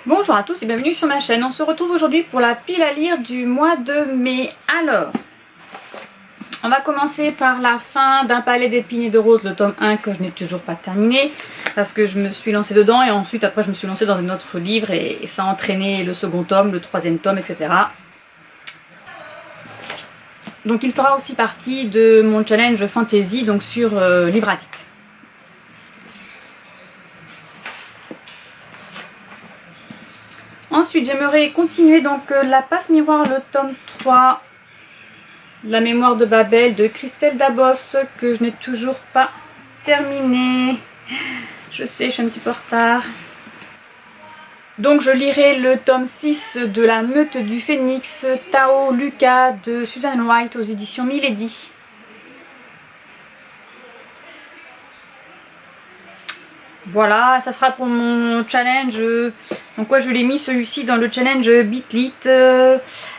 Bonjour à tous et bienvenue sur ma chaîne. On se retrouve aujourd'hui pour la pile à lire du mois de mai. Alors, on va commencer par la fin d'un palais d'épines et de roses, le tome 1 que je n'ai toujours pas terminé parce que je me suis lancée dedans et ensuite après je me suis lancée dans un autre livre et ça a entraîné le second tome, le troisième tome, etc. Donc il fera aussi partie de mon challenge fantasy donc sur Livre Addict. Ensuite, j'aimerais continuer donc la passe miroir, le tome 3, la mémoire de Babel de Christelle Dabos, que je n'ai toujours pas terminé. Je sais, je suis un petit peu en retard. Donc je lirai le tome 6 de la meute du phénix, Tao Lucas de Susan White aux éditions Milady. Voilà, ça sera pour mon challenge. Donc ouais, je l'ai mis celui-ci dans le challenge Bitlit,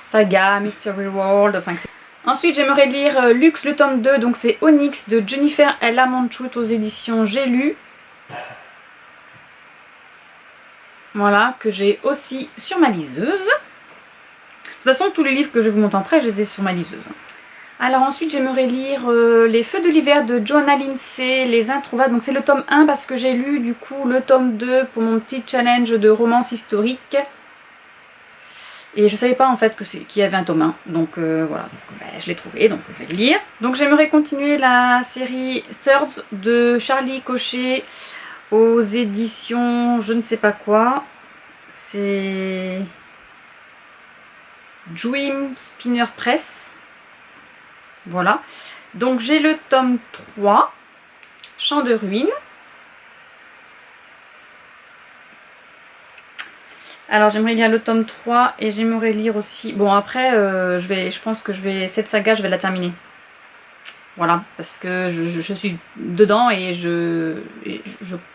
Saga, Mystery World. Enfin, ensuite, j'aimerais lire Lux, le tome 2. Donc c'est Onyx de Jennifer L. Amanchut aux éditions J'ai lu. Voilà, que j'ai aussi sur ma liseuse. De toute façon, tous les livres que je vous montre après, je les ai sur ma liseuse. Alors ensuite j'aimerais lire Les Feux de l'hiver de Joanna Lindsay, Les Introuvables. Donc c'est le tome 1 parce que j'ai lu du coup le tome 2 pour mon petit challenge de romance historique. Et je savais pas en fait qu'il y avait un tome 1. Donc voilà, je l'ai trouvé, donc je vais le lire. Donc j'aimerais continuer la série Thirds de Charlie Cochet aux éditions je ne sais pas quoi. C'est Dream Spinner Press. Voilà, donc j'ai le tome 3, Chant de ruines. Alors j'aimerais lire le tome 3 et j'aimerais lire aussi... Bon après, je pense que cette saga, je vais la terminer. Voilà, parce que je suis dedans et je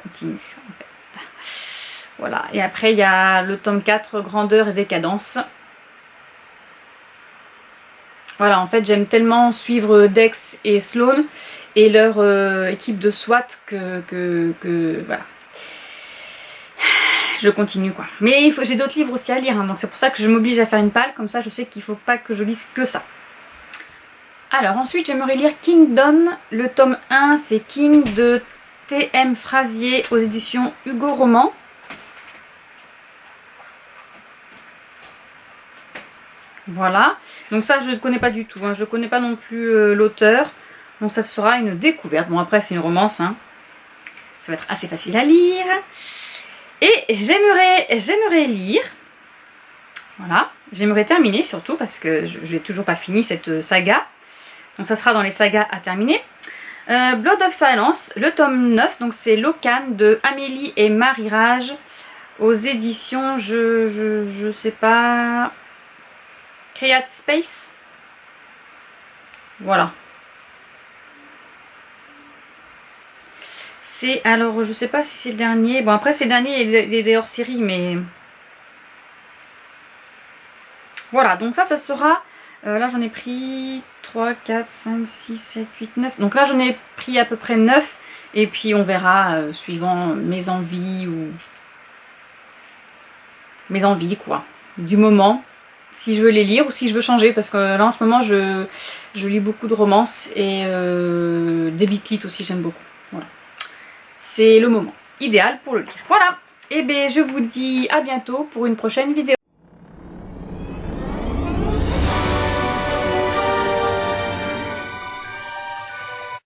continue en fait. Voilà, et après il y a le tome 4, Grandeur et décadence. Voilà, en fait, j'aime tellement suivre Dex et Sloane et leur équipe de SWAT que voilà. Je continue quoi. Mais j'ai d'autres livres aussi à lire, hein, donc c'est pour ça que je m'oblige à faire une palle, comme ça je sais qu'il ne faut pas que je lise que ça. Alors ensuite, j'aimerais lire Kingdom, le tome 1, c'est King de T.M. Frazier aux éditions Hugo Roman. Voilà, donc ça je ne connais pas du tout, hein. Je ne connais pas non plus l'auteur, donc ça sera une découverte. Bon après c'est une romance, hein. Ça va être assez facile à lire. Et j'aimerais lire, voilà, j'aimerais terminer surtout parce que je n'ai toujours pas fini cette saga. Donc ça sera dans les sagas à terminer. Blood of Silence, le tome 9, donc c'est Locan de Amélie et Marie Rage aux éditions, je sais pas... Create Space. Voilà. C'est, alors je sais pas si c'est le dernier. Bon après c'est le dernier, il est des hors-série, mais... Voilà, donc ça sera... là j'en ai pris 3, 4, 5, 6, 7, 8, 9. Donc là j'en ai pris à peu près 9. Et puis on verra suivant mes envies ou... Mes envies quoi. Du moment. Si je veux les lire ou si je veux changer, parce que là en ce moment je lis beaucoup de romances et des bitlit aussi j'aime beaucoup. Voilà. C'est le moment idéal pour le lire. Voilà, et bien je vous dis à bientôt pour une prochaine vidéo.